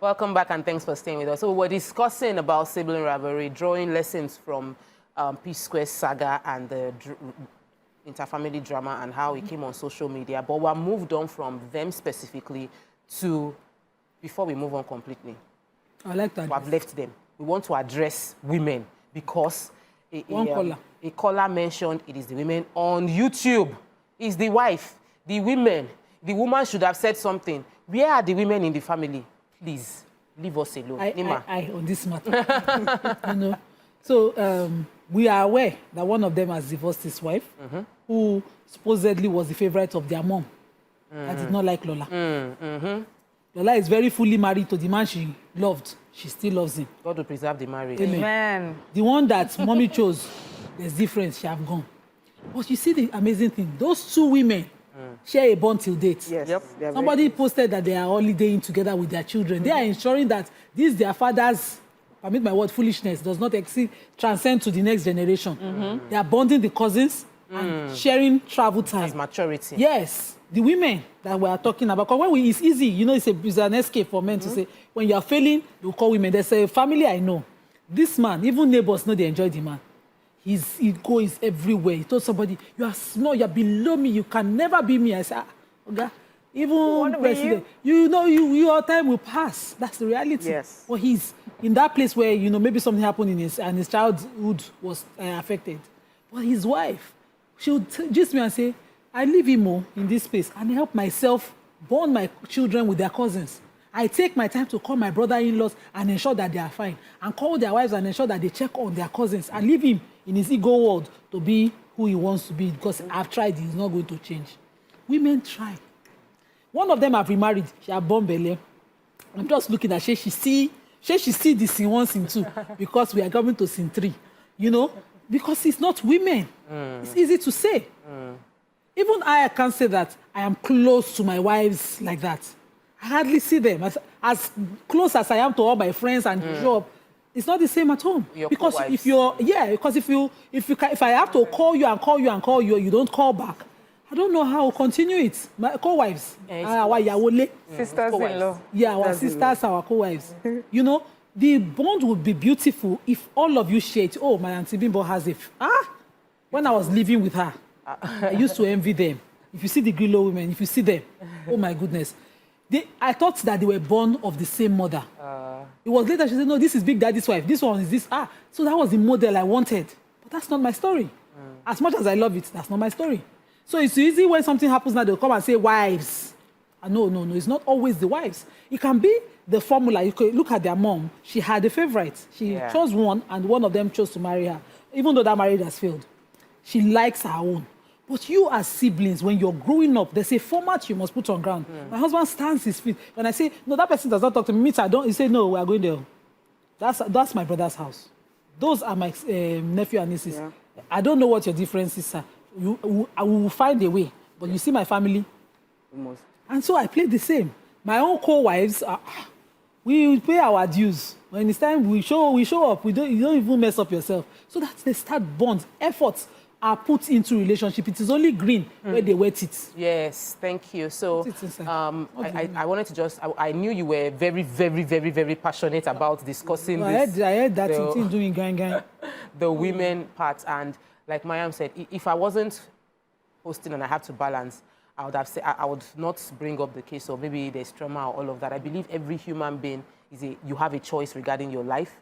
Welcome back and thanks for staying with us. So we're discussing about sibling rivalry, drawing lessons from Psquare, Saga and the interfamily drama and how it came on social media. But we're moved on from them specifically to, before we move on completely, I like that. We've left them. We want to address women because a caller mentioned it is the women on YouTube. It's the wife, the women. The woman should have said something. Where are the women in the family? Please, leave us alone. I on this matter. You know, so we are aware that one of them has divorced his wife, who supposedly was the favorite of their mom. I did not like Lola. Lola is very fully married to the man she loved. She still loves him. God will preserve the marriage. Amen. The one that mommy chose, there's difference. She have gone. But you see the amazing thing. Those two women share a bond till date. Yes. Yep. Somebody posted that they are holidaying together with their children. They are ensuring that this their father's, permit my word, foolishness does not transcend to the next generation. They are bonding the cousins and sharing travel time. As maturity. Yes. The women that we are talking about, because when it's easy, you know, it's an escape for men to say, when you are failing, you call women. There's a family I know. This man, even neighbors know they enjoy the man. His ego is everywhere. He told somebody, you are small, you are below me, you can never be me. I said, okay. Even president, you know, your time will pass. That's the reality. Yes. But he's in that place where, you know, maybe something happened in his childhood was affected. But his wife, she would just me and say, I leave him in this space and help myself bond my children with their cousins. I take my time to call my brother-in-laws and ensure that they are fine, and call their wives and ensure that they check on their cousins, and leave him in his ego world to be who he wants to be, because I've tried, he's not going to change. Women try. One of them have remarried. She had born Bele. I'm just looking at she see the scene 1, scene 2, because we are coming to scene 3. You know, because it's not women. It's easy to say. Even I can't say that I am close to my wives like that. I hardly see them as close as I am to all my friends and job. It's not the same at home. Because if you're, because if I have to call you and call you and call you, you don't call back. I don't know how to continue it. My co-wives, sisters-in-law. Yeah, our sisters, our co-wives. You know, the bond would be beautiful if all of you shared. Oh, my Auntie Bimbo has it. When I was living with her, I used to envy them. If you see the Grillo women, if you see them, oh my goodness. I thought that they were born of the same mother. It was later she said, no, this is Big Daddy's wife. This one is this. So that was the model I wanted. But that's not my story. As much as I love it, that's not my story. So it's easy when something happens now, they'll come and say, wives. No, it's not always the wives. It can be the formula. You could look at their mom. She had a favorite. She chose one, and one of them chose to marry her, even though that marriage has failed. She likes her own. But you as siblings, when you're growing up, there's a format you must put on ground. My husband stands his feet. When I say, no, that person does not talk to me, I don't, he say, no, we are going there. That's my brother's house. Those are my nephew and nieces. I don't know what your differences are. I will find a way. But you see my family? Almost. And so I play the same. My own co-wives, we pay our dues. When it's time, we show up. You don't even mess up yourself. So that's the start bonds, efforts are put into relationship. It is only green where they wet it. Yes, thank you. So I wanted to just, I knew you were very, very, very, very passionate about discussing this. I heard that thing doing gang. The women part. And like Mayam said, if I wasn't hosting and I had to balance, I would have said, I would not bring up the case of maybe there's trauma or all of that. I believe every human being you have a choice regarding your life.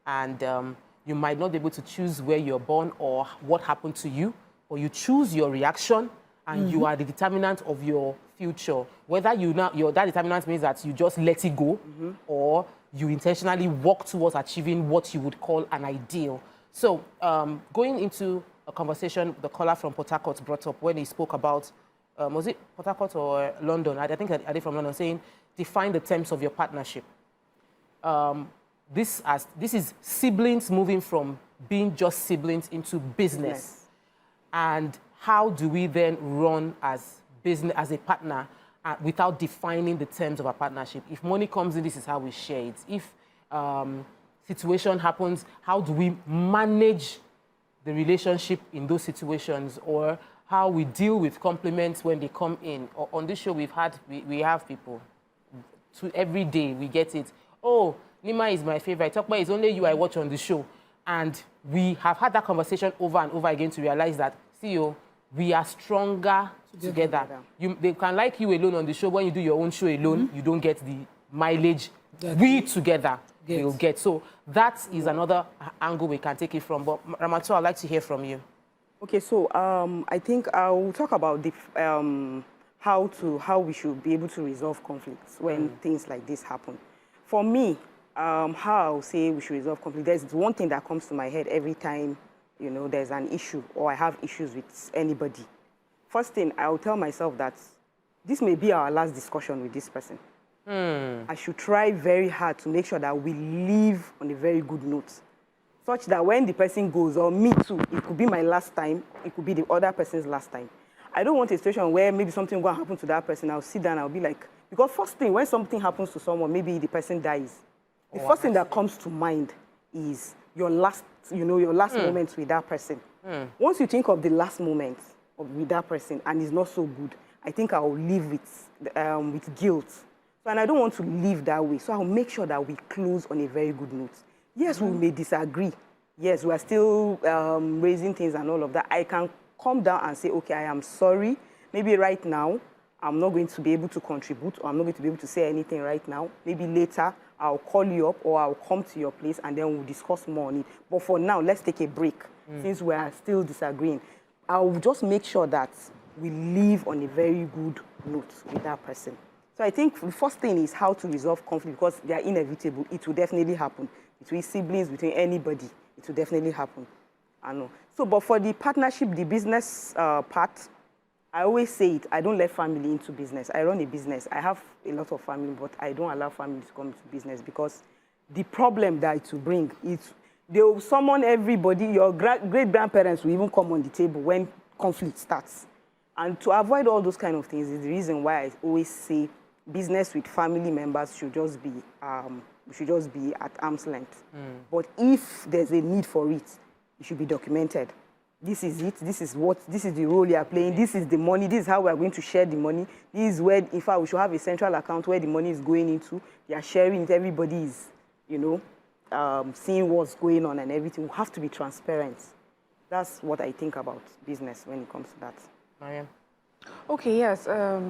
And you might not be able to choose where you're born or what happened to you, or you choose your reaction, and you are the determinant of your future. Whether that determinant means that you just let it go, or you intentionally work towards achieving what you would call an ideal. So going into a conversation the caller from Port Harcourt brought up when he spoke about, was it Port Harcourt or London? I think I did from London, saying, define the terms of your partnership. This is siblings moving from being just siblings into business. And how do we then run as a partner without defining the terms of our partnership? If money comes in, this is how we share it. If situation happens, how do we manage the relationship in those situations, or how we deal with compliments when they come in? On this show, we have people. Every day we get it. oh, Lima is my favorite. Tokma is only you I watch on the show. And we have had that conversation over and over again to realize that, see you, we are stronger together. They can like you alone on the show. When you do your own show alone, you don't get the mileage we together will get. So that is another angle we can take it from. But Ramatu, I'd like to hear from you. Okay, so I think I'll talk about the, how we should be able to resolve conflicts when things like this happen. For me, how I'll say we should resolve conflict, there's one thing that comes to my head every time, you know, there's an issue or I have issues with anybody. First thing, I'll tell myself that this may be our last discussion with this person. I should try very hard to make sure that we leave on a very good note, such that when the person goes, or me too, it could be my last time, it could be the other person's last time. I don't want a situation where maybe something will happen to that person, I'll sit down, I'll be like, because first thing, when something happens to someone, maybe the person dies, the first thing that comes to mind is your last, you know, your last moments with that person. Once you think of the last moments with that person and it's not so good, I think I will live with guilt. So, and I don't want to live that way. So I'll make sure that we close on a very good note. Yes, we may disagree. Yes, we are still raising things and all of that. I can come down and say, okay, I am sorry. Maybe right now, I'm not going to be able to contribute, or I'm not going to be able to say anything right now. Maybe later, I'll call you up or I'll come to your place and then we'll discuss more on it. But for now, let's take a break since we are still disagreeing. I'll just make sure that we live on a very good note with that person. So I think the first thing is how to resolve conflict, because they are inevitable. It will definitely happen. Between siblings, between anybody, it will definitely happen. I know. So, but for the partnership, the business part, I always say it, I don't let family into business. I run a business. I have a lot of family, but I don't allow family to come into business because the problem that it will bring, they will summon everybody. Your great-grandparents will even come on the table when conflict starts. And to avoid all those kind of things is the reason why I always say business with family members should just be at arm's length. But if there's a need for it, it should be documented. This is it. This is the role you are playing. This is the money. This is how we are going to share the money. This is where, in fact, we should have a central account where the money is going into. They are sharing it. Everybody is, you know, seeing what's going on and everything. We have to be transparent. That's what I think about business when it comes to that. Mariam? Okay, yes,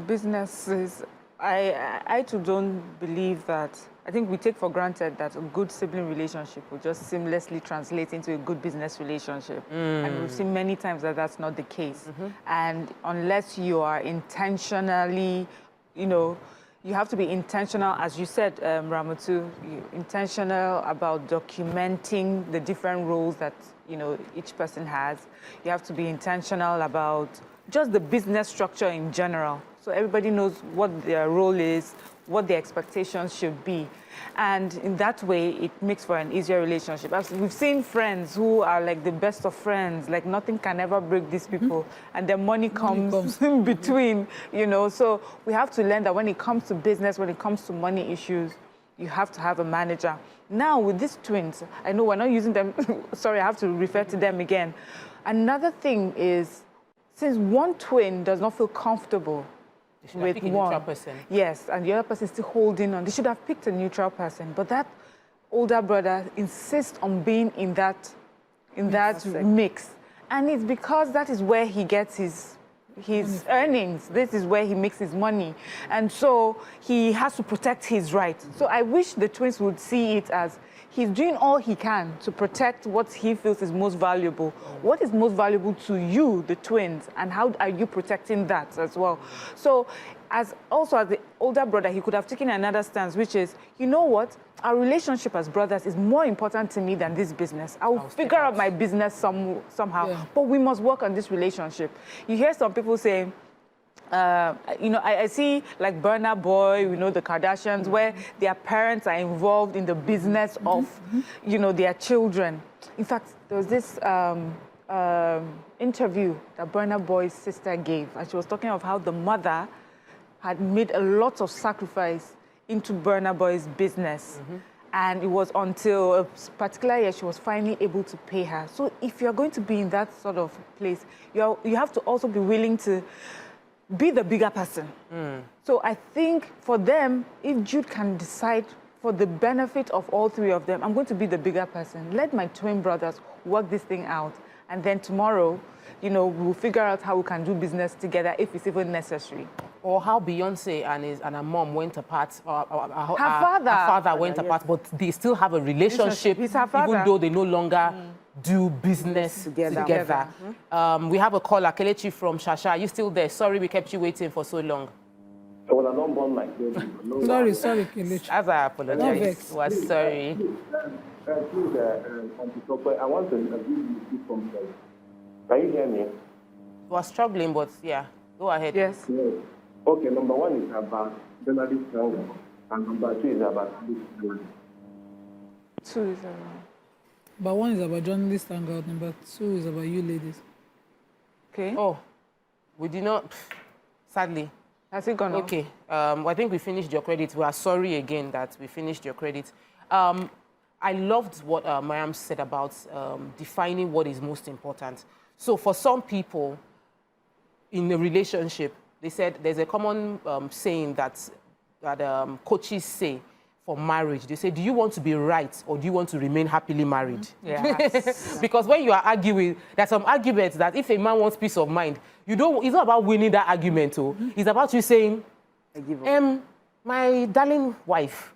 businesses. I too don't believe that. I think we take for granted that a good sibling relationship will just seamlessly translate into a good business relationship. And we've seen many times that that's not the case. And unless you are intentionally, you know, you have to be intentional, as you said, Ramatu, intentional about documenting the different roles that, you know, each person has. You have to be intentional about just the business structure in general. So everybody knows what their role is, what their expectations should be. And in that way, it makes for an easier relationship. We've seen friends who are like the best of friends, like nothing can ever break these people, and their money comes in between, you know. So we have to learn that when it comes to business, when it comes to money issues, you have to have a manager. Now with these twins, I know we're not using them, sorry, I have to refer to them again. Another thing is, since one twin does not feel comfortable with one, yes, and the other person is still holding on, they should have picked a neutral person. But that older brother insists on being in that mix, and it's because that is where he gets his earnings. This is where he makes his money, and so he has to protect his rights. So I wish the twins would see it as he's doing all he can to protect what he feels is most valuable. What is most valuable to you, the twins, and how are you protecting that as well? So as the older brother, he could have taken another stance, which is, you know what, our relationship as brothers is more important to me than this business. I'll figure out my business somehow, but we must work on this relationship. You hear some people saying, you know, I see like Burna Boy, you know, the Kardashians, where their parents are involved in the business of, you know, their children. In fact, there was this interview that Burna Boy's sister gave, and she was talking of how the mother had made a lot of sacrifice into Burna Boy's business. And it was until a particular year she was finally able to pay her. So if you're going to be in that sort of place, you have to also be willing to be the bigger person. So I think for them, if Jude can decide for the benefit of all three of them, I'm going to be the bigger person. Let my twin brothers work this thing out. And then tomorrow, you know, we'll figure out how we can do business together if it's even necessary. Or how Beyonce and her mom went apart. Her father went apart, but they still have a relationship, He's her father. even though they no longer do business together. We have a caller, Kelechi from Shasha. Are you still there? Sorry, we kept you waiting for so long. Well, I don't want my baby. Sorry, Kelechi. As I apologize, was sorry. Please, Auntie Tope, I want to agree with you from place. Can you hear me? Was struggling, but yeah, go ahead. Yes. Yes. Okay, number one is about journalist Saga, and number two is about displaced. Two is around. Number one is about journalist hangout. Number two is about you ladies. Okay. Oh, we did not, sadly. Has it gone off? Okay, I think we finished your credit. We are sorry again that we finished your credit. I loved what Mariam said about defining what is most important. So for some people in a relationship, they said there's a common saying that coaches say for marriage. They say, do you want to be right or do you want to remain happily married? Yes. Because when you are arguing, there's some arguments that if a man wants peace of mind, you don't. It's not about winning that argument. It's about you saying, I give up. my darling wife,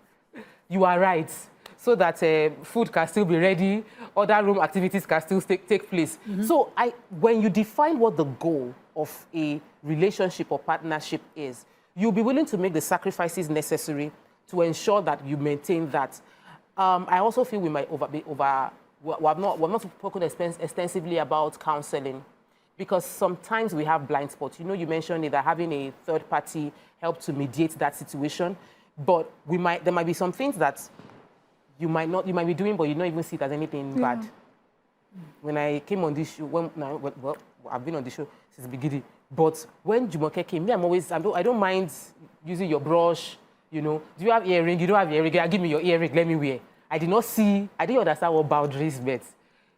you are right. So that food can still be ready, other room activities can still take place. So when you define what the goal of a relationship or partnership is, you'll be willing to make the sacrifices necessary to ensure that you maintain that. I also feel we might we have not spoken extensively about counseling, because sometimes we have blind spots. You know, you mentioned that having a third party help to mediate that situation, but there might be some things that you might be doing, but you don't even see it as anything bad. When I came on this show, I've been on this show since the beginning, but when Jumoke came, I don't mind using your brush, you know. Do you have earring? You don't have earring? Give me your earring, let me wear. I didn't understand what boundaries meant.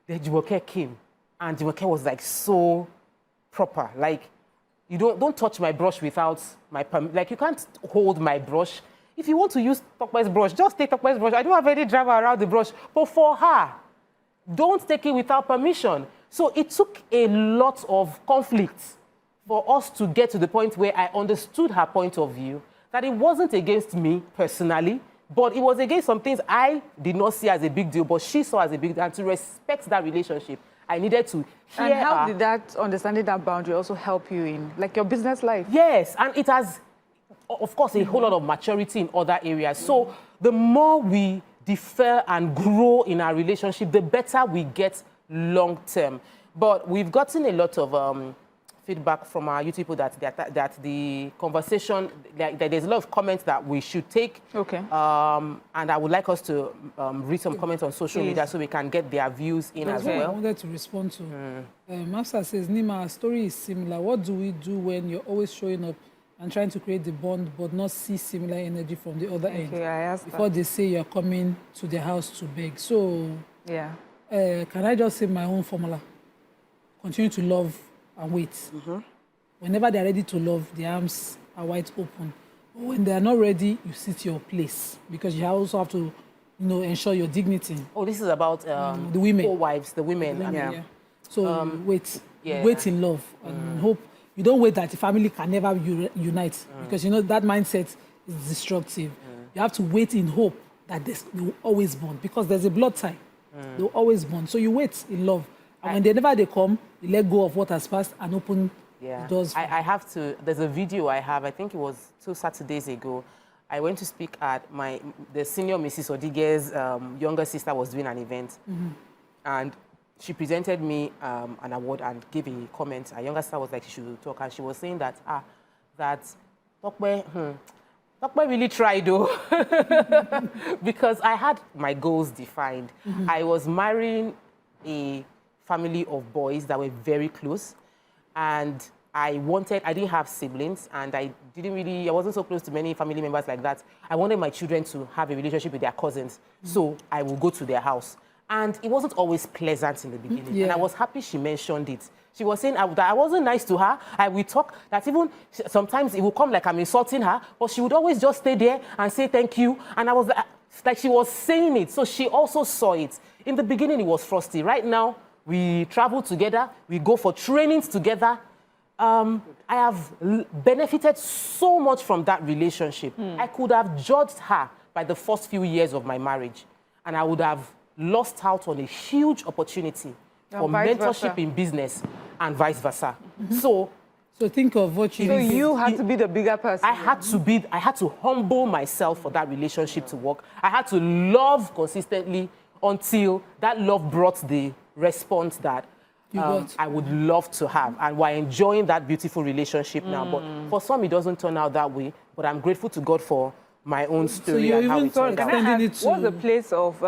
Then Jumoke came, and Jumoke was like so proper. Like, you don't touch my brush without my permission. Like, you can't hold my brush. If you want to use Tokwe's brush, just take Tokwe's brush. I don't have any drama around the brush. But for her, don't take it without permission. So it took a lot of conflict for us to get to the point where I understood her point of view, that it wasn't against me personally, but it was against some things I did not see as a big deal, but she saw as a big deal. And to respect that relationship, I needed to hear And how her. did that understanding that boundary also help you in, like, your business life? Yes, and it has, of course, a whole lot of maturity in other areas. So the more we defer and grow in our relationship, the better we get long term. But we've gotten a lot of feedback from our YouTube people that the conversation, that there's a lot of comments that we should take. Okay. And I would like us to read some comments on social media so we can get their views in as I well. wanted to respond to. Mafsa says, Nima, our story is similar. What do we do when you're always showing up and trying to create the bond but not see similar energy from the other end? Okay, I asked Before that. they say you're coming to their house to beg. So, Yeah. can I just say my own formula? Continue to love and wait. Whenever they're ready to love, the arms are wide open. But when they're not ready, you sit your place, because you also have to, ensure your dignity. Oh, this is about the women. co-wives, the women. Yeah. So wait. yeah. Wait in love and hope. You don't wait that the family can never unite, because that mindset is destructive. You have to wait in hope that they will always bond, because there's a blood tie. They'll always bond. So you wait in love. And whenever they come, you let go of what has passed and open the doors. I have to, there's a video I have, I think it was 2 Saturdays ago. I went to speak at the senior Mrs. Odige's younger sister was doing an event. And she presented me an award and gave a comment. Her younger sister was like, she should talk. And she was saying that, Tokwe really tried though. Because I had my goals defined. I was marrying a family of boys that were very close. And I didn't have siblings, and I wasn't so close to many family members like that. I wanted my children to have a relationship with their cousins. So I would go to their house. And it wasn't always pleasant in the beginning. And I was happy she mentioned it. She was saying that I wasn't nice to her. I would talk, that even sometimes it would come like I'm insulting her, but she would always just stay there and say thank you. And I was like, like she was saying it, so she also saw it. In the beginning, it was frosty. Right now, we travel together, we go for trainings together. I have benefited so much from that relationship. I could have judged her by the first few years of my marriage, and I would have lost out on a huge opportunity for mentorship in business and vice versa. So think of what you... So you had to be the bigger person. I had to humble myself for that relationship to work. I had to love consistently until that love brought the response that I would love to have. And we're enjoying that beautiful relationship now. But for some, it doesn't turn out that way. But I'm grateful to God for my own story and how it turned out. What's the place of...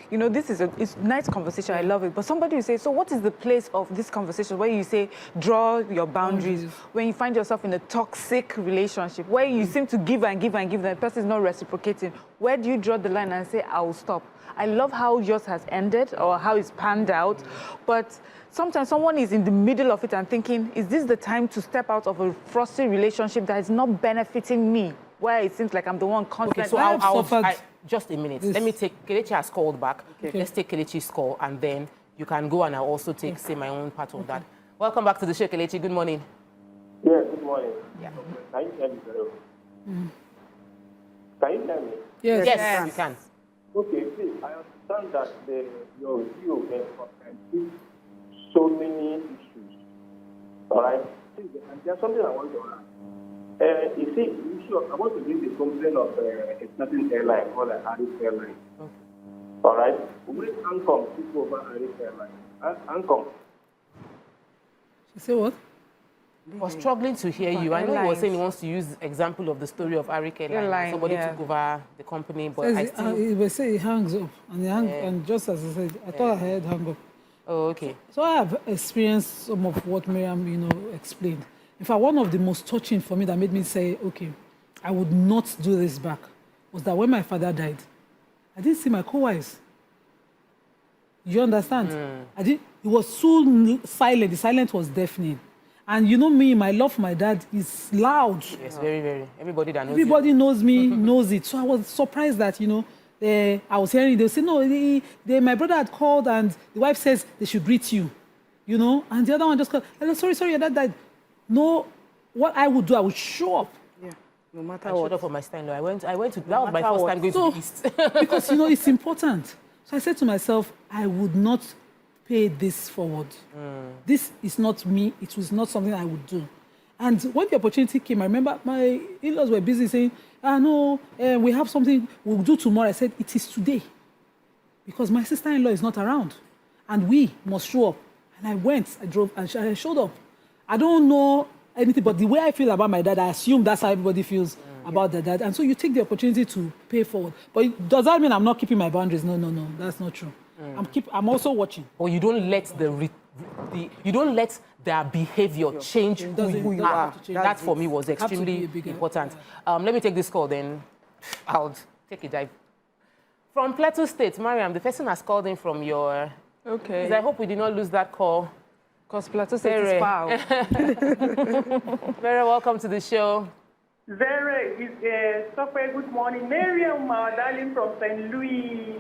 you know, this is it's nice conversation. I love it. But somebody will say, so what is the place of this conversation where you say, draw your boundaries, when you find yourself in a toxic relationship, where you seem to give and give and give, and the person is not reciprocating? Where do you draw the line and say, I will stop? I love how yours has ended or how it's panned out. But sometimes someone is in the middle of it and thinking, is this the time to step out of a frosty relationship that is not benefiting me? Where it seems like I'm the one constantly... Okay, so just a minute. Let me take... Kelechi has called back. Okay. Let's take Kelechi's call, and then you can go and I'll also take, say, my own part of that. Welcome back to the show, Kelechi. Good morning. Yeah, good morning. Yeah. Can you hear me very well? Can you hear me? Yes, you can. Okay, please, I understand that your view can so many issues. All right? And there's something I want to ask. You see, I want to bring the complaint of a certain airline called Aris Airline. Okay. All right? When Ancom took over Aris Airline, Ancom. She said what? I was struggling to hear you. I know he was saying he wants to use the example of the story of Arik Airline. Somebody took over the company, but I still... He was saying he hangs up, and just as I said, I thought I heard hang up. Oh, okay. So I have experienced some of what Miriam, explained. In fact, one of the most touching for me that made me say, okay, I would not do this back, was that when my father died, I didn't see my co-wives. You understand? It was so silent. The silence was deafening. And you know me, my love for my dad is loud. Yes, very, very. Everybody knows me, knows it. So I was surprised that, I was hearing, they say, no, my brother had called and the wife says they should greet you, and the other one just called, hello, sorry, your dad died. No, what I would do, I would show up. Yeah, no matter I what. showed up for my stand. I went to, that was my first time going to the East. Because, it's important. So I said to myself, I would not pay this forward. This is not me. It was not something I would do. And when the opportunity came, I remember my in-laws were busy saying, no, we have something we'll do tomorrow. I said, it is today. Because my sister-in-law is not around. And we must show up. And I went, I drove, and I showed up. I don't know anything, but the way I feel about my dad, I assume that's how everybody feels about their dad. And so you take the opportunity to pay forward. But does that mean I'm not keeping my boundaries? No, that's not true. I'm also watching. Or you don't let you don't let their behavior change who you are. That for me was extremely important. Let me take this call, then I'll take a dive. From Plateau State, Mariam, the person has called in from your... Okay. Please, I hope we did not lose that call. Because Plateau State is far. Very welcome to the show. Very good morning. Miriam, my darling from St. Louis.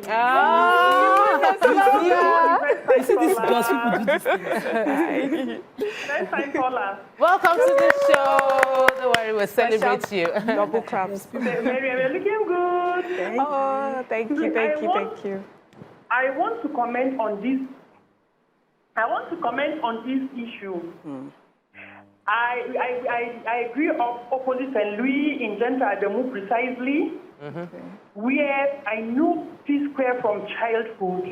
You see these girls, people do this thing. First time caller. Welcome to the show. Don't worry, we'll celebrate you. Double claps. Miriam, you're looking good. Thank you. I want to comment on this. Issue. I agree of opposite St. Louis in Genta Ademu precisely, where I knew psquare from childhood.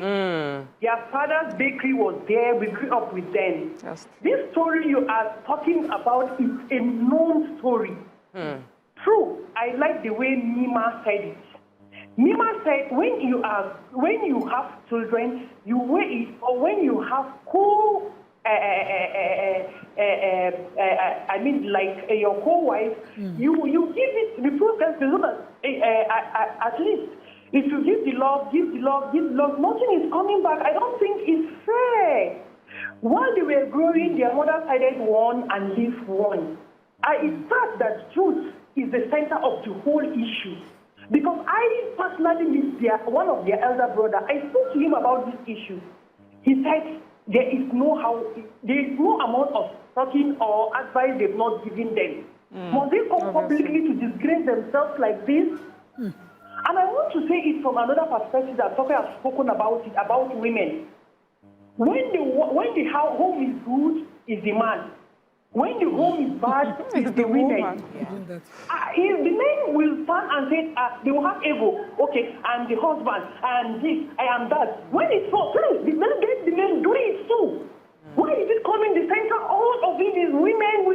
Their father's bakery was there. We grew up with them. This story you are talking about is a known story. True. I like the way Nima said it. Nima said, when you have children, you weigh it, or when you have your co-wife, you give it the process so that at least if you give the love, nothing is coming back. I don't think it's fair. While they were growing, their mother sided one and left one. It's sad that truth is the center of the whole issue. Because I personally met one of their elder brother. I spoke to him about this issue. He said there is no amount of talking or advice they've not given them. Must they come publicly to disgrace themselves like this? And I want to say it from another perspective that Tope has spoken about it, about women. When the home is good, is the man. When the home is bad, it's the women. If the men will stand and say, they will have ego. Okay, I'm the husband, I am this, I am that. When it's so, please, the men do it too. Why is it coming the center? All of it is women.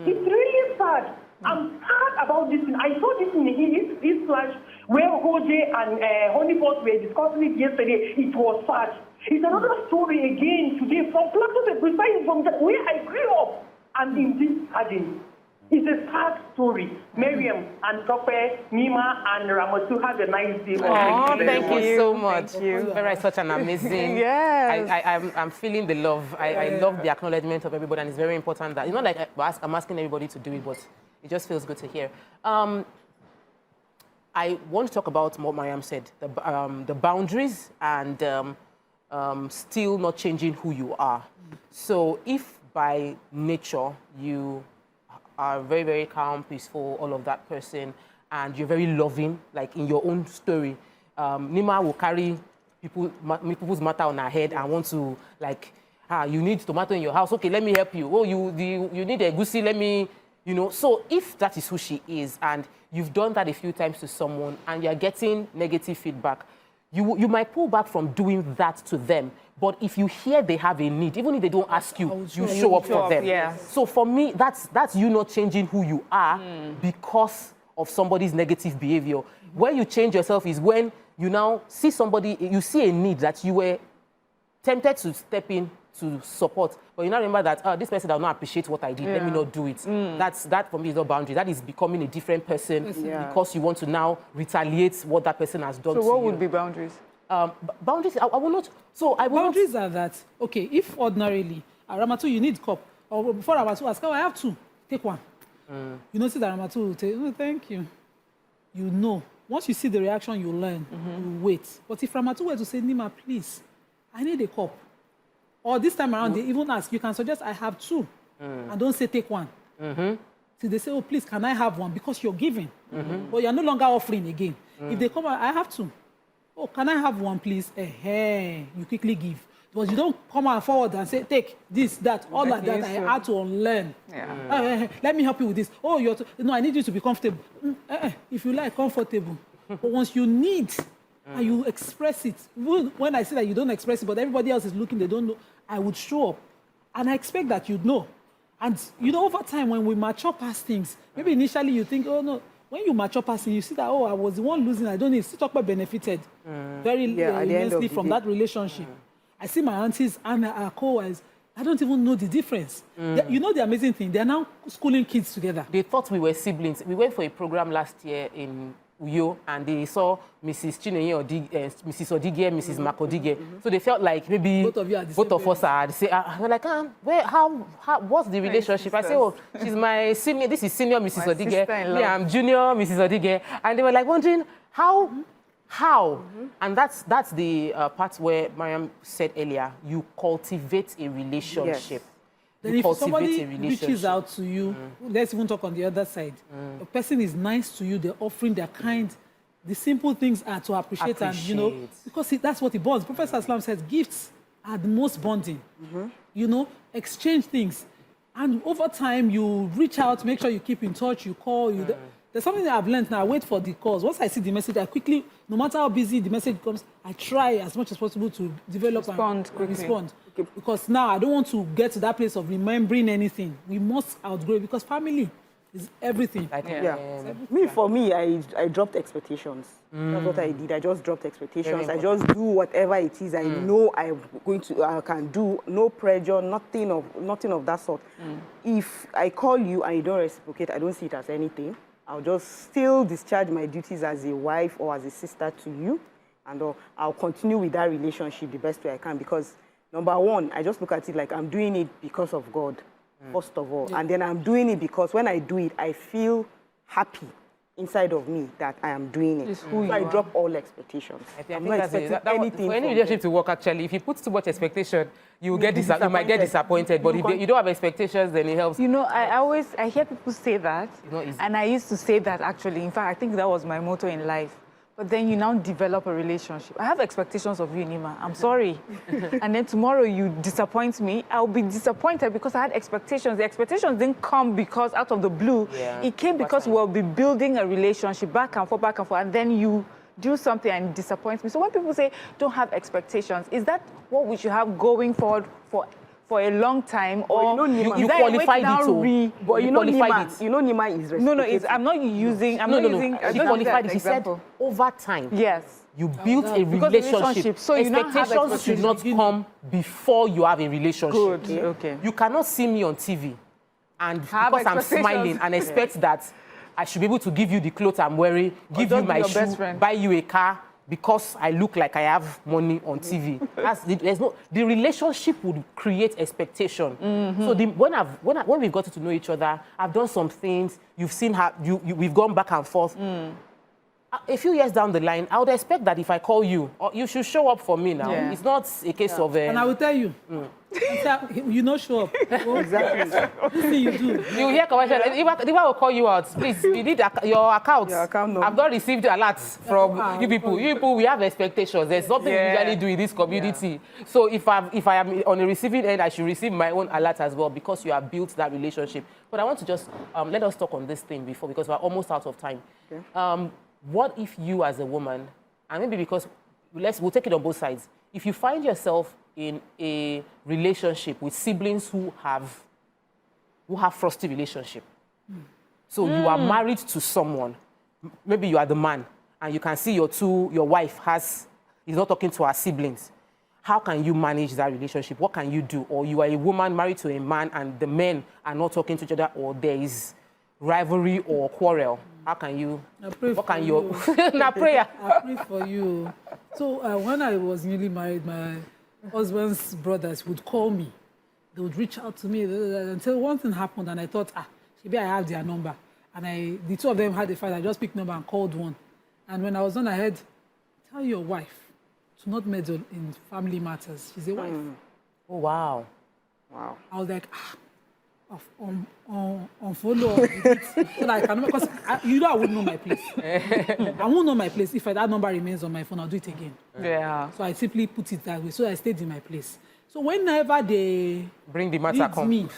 It's really sad. I'm sad about this thing. I saw this in his flash where Jose and Honeypot were discussing it yesterday. It was sad. It's another story again today from Plateau, precisely from where I grew up. And in this garden, it's a sad story. Miriam and Tope, Nima and Ramatu have a nice day. Oh, thank you so much. Thank you. Vera is such an amazing. Yes. I'm feeling the love. I love the acknowledgement of everybody, and it's very important that, like I'm asking everybody to do it, but it just feels good to hear. I want to talk about what Mariam said, the boundaries and still not changing who you are. So if by nature you are very, very calm, peaceful, all of that person, and you're very loving, like in your own story, Nima will carry people's matter on her head and want to, like, you need tomato in your house, okay, let me help you. Oh, you need a goosey, let me, So if that is who she is, and you've done that a few times to someone, and you're getting negative feedback, you might pull back from doing that to them. But if you hear they have a need, even if they don't ask you, you show up for them. Yeah. So for me, that's you not changing who you are because of somebody's negative behavior. Where you change yourself is when you now see somebody, you see a need that you were tempted to step in to support, but you now remember that this person does not appreciate what I did. Let me not do it. That for me is not boundary. That is becoming a different person because you want to now retaliate what that person has done to you. So what would be boundaries? Boundaries, I will not. So I will boundaries are that, okay, if ordinarily, Ramatu, you need cup, or before Ramatu asks, I have two, take one. You see that Ramatu will say, oh, thank you. Once you see the reaction, you learn, you wait. But if Ramatu were to say, Nima, please, I need a cup. Or this time around, they even ask, you can suggest, I have two. And don't say, take one. So they say, oh, please, can I have one? Because you're giving. But you're no longer offering again. If they come out, I have two. Oh, can I have one, please? You quickly give. Because you don't come out forward and say, take this, that, all of that. I had to unlearn. Let me help you with this. Oh, I need you to be comfortable. If you like, comfortable. But once you need, and you express it, when I say that you don't express it, but everybody else is looking, they don't know, I would show up. And I expect that you'd know. And, over time, when we mature past things, maybe initially you think, oh, no. When you mature past things, you see that, oh, I was the one losing, I don't need. Still talk about benefited very immensely from that relationship. I see my aunties and our co-wives, I don't even know the difference. The amazing thing, they're now schooling kids together. They thought we were siblings. We went for a program last year in Uyo, and they saw Mrs. Chinenye Mrs. Odige, Mrs. Makodige. So they felt like maybe both of us are the same. They're like, what's the relationship? I say, oh, she's my senior. This is senior Mrs. Odige. Me, I'm junior Mrs. Odige. And they were like wondering how. And that's the part where Mariam said earlier. You cultivate a relationship. Yes. Then if somebody reaches out to you, let's even talk on the other side. A person is nice to you, they're offering their kind. The simple things are to appreciate. And, because that's what it bonds. Prophet Islam says gifts are the most bonding. Exchange things. And over time, you reach out, make sure you keep in touch, you call. There's something that I've learned now. I wait for the calls. Once I see the message, I quickly, no matter how busy the message comes, I try as much as possible to develop and respond. Okay. Because now I don't want to get to that place of remembering anything. We must outgrow it because family is everything. For me, I dropped expectations. That's what I did. I just dropped expectations. I just do whatever it is I know I can do. No pressure, nothing of that sort. If I call you and you don't reciprocate, I don't see it as anything. I'll just still discharge my duties as a wife or as a sister to you, and I'll continue with that relationship the best way I can, because number one, I just look at it like I'm doing it because of God, first of all, and then I'm doing it because when I do it, I feel happy. inside of me that I am doing it. So I drop all expectations. I'm not not expecting anything for any from relationship to work, actually, if you put too much expectation, you will you might get disappointed. But if you don't have expectations, then it helps. You know, I hear people say that, and I used to say that actually. In fact, I think that was my motto in life. But then you now develop a relationship. I have expectations of you, Nima. I'm sorry. And then tomorrow you disappoint me. I'll be disappointed because I had expectations. The expectations didn't come because out of the blue. Yeah. It came because we'll be building a relationship back and forth, and then you do something and disappoint me. So when people say don't have expectations, is that what we should have going forward for a long time, or you qualified it too? But you know Nima is No, reciprocating. I'm not using. She qualified it. She said over time. Yes. You built a relationship. So you now have expectations should not come before you have a relationship. Good. Okay. You cannot see me on TV and because I'm smiling and expect that I should be able to give you the clothes I'm wearing, give you my shoe, buy you a car because I look like I have money on TV. The relationship would create expectation. So when we've gotten to know each other, I've done some things. You've seen how we've gone back and forth. A few years down the line, I would expect that if I call you, you should show up for me now. Yeah. It's not a case of... and I will tell you, you not show up. Exactly. This thing you do. You hear commercial. If I will call you out, please, you need your account. Your account number. I've not received alerts from you people. You people, we have expectations. There's something we usually do in this community. Yeah. So if I am on the receiving end, I should receive my own alert as well because you have built that relationship. But I want to just let us talk on this thing before because we're almost out of time. Okay. What if you as a woman, and maybe because we'll take it on both sides, if you find yourself in a relationship with siblings who have frosty relationship, so you are married to someone, maybe you are the man, and you can see your wife is not talking to her siblings. How can you manage that relationship? What can you do? Or you are a woman married to a man and the men are not talking to each other, or there is rivalry or quarrel. How can you? What can you? Now prayer. I pray for you. So when I was newly married, my husband's brothers would call me. They would reach out to me until one thing happened, and I thought, maybe I have their number. And the two of them had a fight. I just picked number and called one. And when I was on, I heard, tell your wife to not meddle in family matters. She's a wife. Oh wow. I was like, unfollow so that I can, because I wouldn't know my place. I won't know my place. If that number remains on my phone, I'll do it again. Yeah. So I simply put it that way. So I stayed in my place. So whenever they bring the matter me,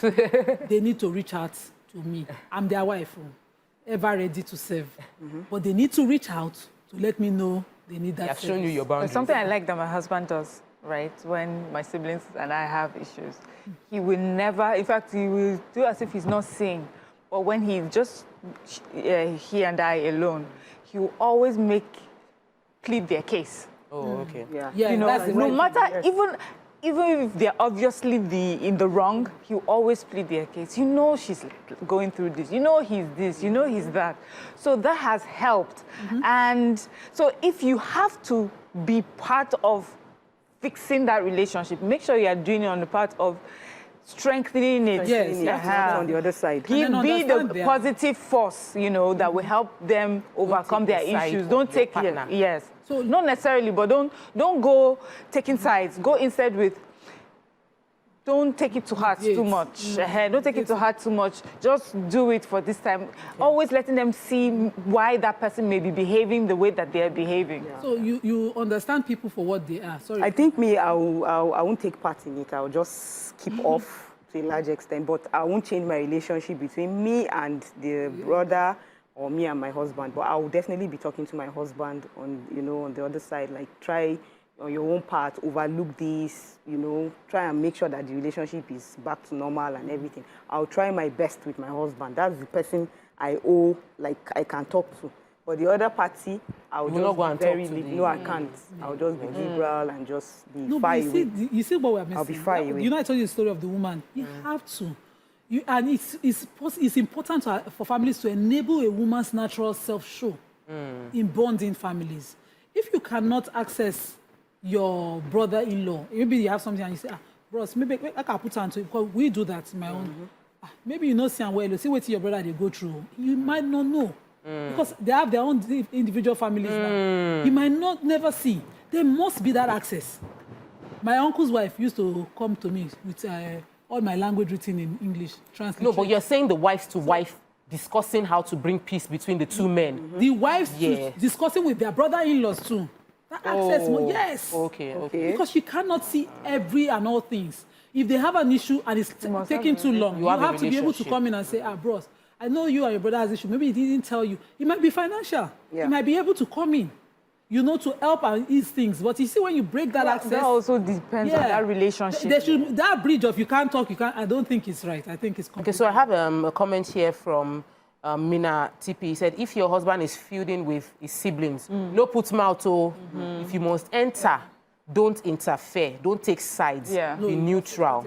they need to reach out to me. I'm their wife, ever ready to serve. But they need to reach out to let me know they need that. I've shown you your boundaries. There's something I like that my husband does. Right, when my siblings and I have issues, he will never, in fact, he will do as if he's not seeing. But when he's just he and I alone, he will always plead their case. Oh, okay. Yeah. You know, no matter, even if they're obviously in the wrong, he will always plead their case. You know she's going through this. You know he's this. You know he's that. So that has helped. And so if you have to be part of fixing that relationship, make sure you are doing it on the part of strengthening it. Yes, on the other side. Be the positive force, that will help them overcome their issues. Don't take it. Yes. So not necessarily, but don't go taking sides. Go instead with. Don't take it to heart too much. Don't take it to heart too much. Just do it for this time. Always letting them see why that person may be behaving the way that they're behaving. Yeah. So you understand people for what they are. Sorry. I think I won't take part in it. I'll just keep off to a large extent. But I won't change my relationship between me and the brother or me and my husband. But I will definitely be talking to my husband on the other side. Like try on your own part, overlook this, try and make sure that the relationship is back to normal and everything. I'll try my best with my husband. That's the person I I can talk to. But the other party, I'll just be very liberal. No, I can't. I'll just be liberal and just be far away. You see what we're missing? I'll be far away. I told you the story of the woman. You have to. And it's important for families to enable a woman's natural self-show in bonding families. If you cannot access your brother-in-law, maybe you have something and you say, bros, maybe I can put on to it, because we do that in my own. Maybe you know see well, see what your brother they go through. You might not know. Because they have their own individual families now. You might not never see. There must be that access. My uncle's wife used to come to me with all my language written in English, translated. No, but you're saying the wives to wife discussing how to bring peace between the two men. The wives discussing with their brother-in-laws too. That access, yes. Okay. Because you cannot see every and all things. If they have an issue and it's taking too long, you have to be able to come in and say, bros, I know you and your brother has issue. Maybe he didn't tell you. It might be financial. Yeah. He might be able to come in, to help and ease things. But you see, when you break that access... That also depends on that relationship. That bridge of you can't talk, I don't think it's right. I think it's complicated. Okay, so I have a comment here from Mina TP. He said, if your husband is feuding with his siblings, no put mouth, if you must enter, don't interfere, don't take sides, be neutral.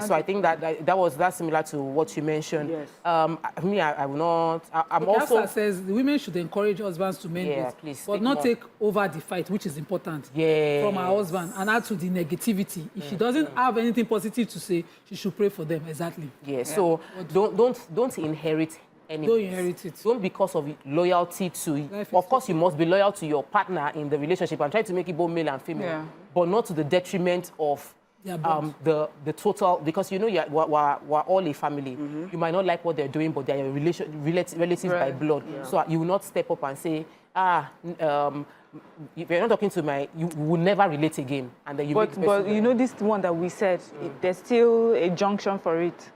So I think that's similar to what you mentioned. Yes. I will not. I'm also... also says the women should encourage husbands to mend it, please, but not take over the fight, which is important from her husband, and add to the negativity. If she doesn't have anything positive to say, she should pray for them. Exactly. So don't inherit enemies. Don't inherit it. Don't because of loyalty to... Of course, you must be loyal to your partner in the relationship and try to make it both male and female, but not to the detriment of the total... Because, we're all a family. You might not like what they're doing, but they're relatives by blood. So you will not step up and say, if you're not talking to you will never relate again. And then but this one that we said, there's still a junction for it.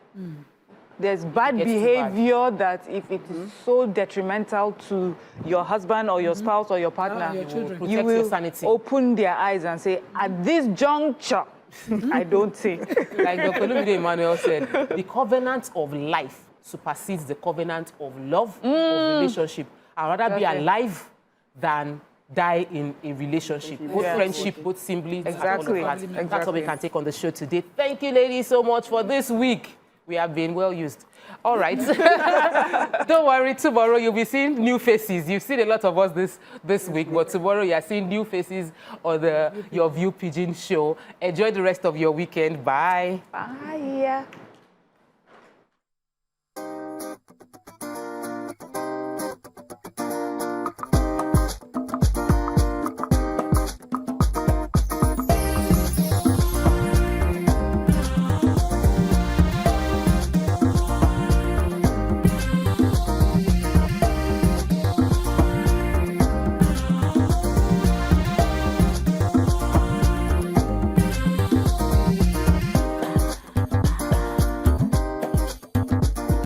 There's bad behavior that if it is so detrimental to your husband or your spouse or your partner, your children. you will open their eyes and say, at this juncture, I don't think. Like Dr. Lumide Emmanuel said, the covenant of life supersedes the covenant of love, of relationship. I'd rather be alive than die in a relationship, both friendship, both siblings. Exactly. That's what we can take on the show today. Thank you, ladies, so much for this week. We have been well used. All right. Don't worry, tomorrow you'll be seeing new faces. You've seen a lot of us this week, but tomorrow you are seeing new faces on your View Pigeon show. Enjoy the rest of your weekend. Bye. Bye.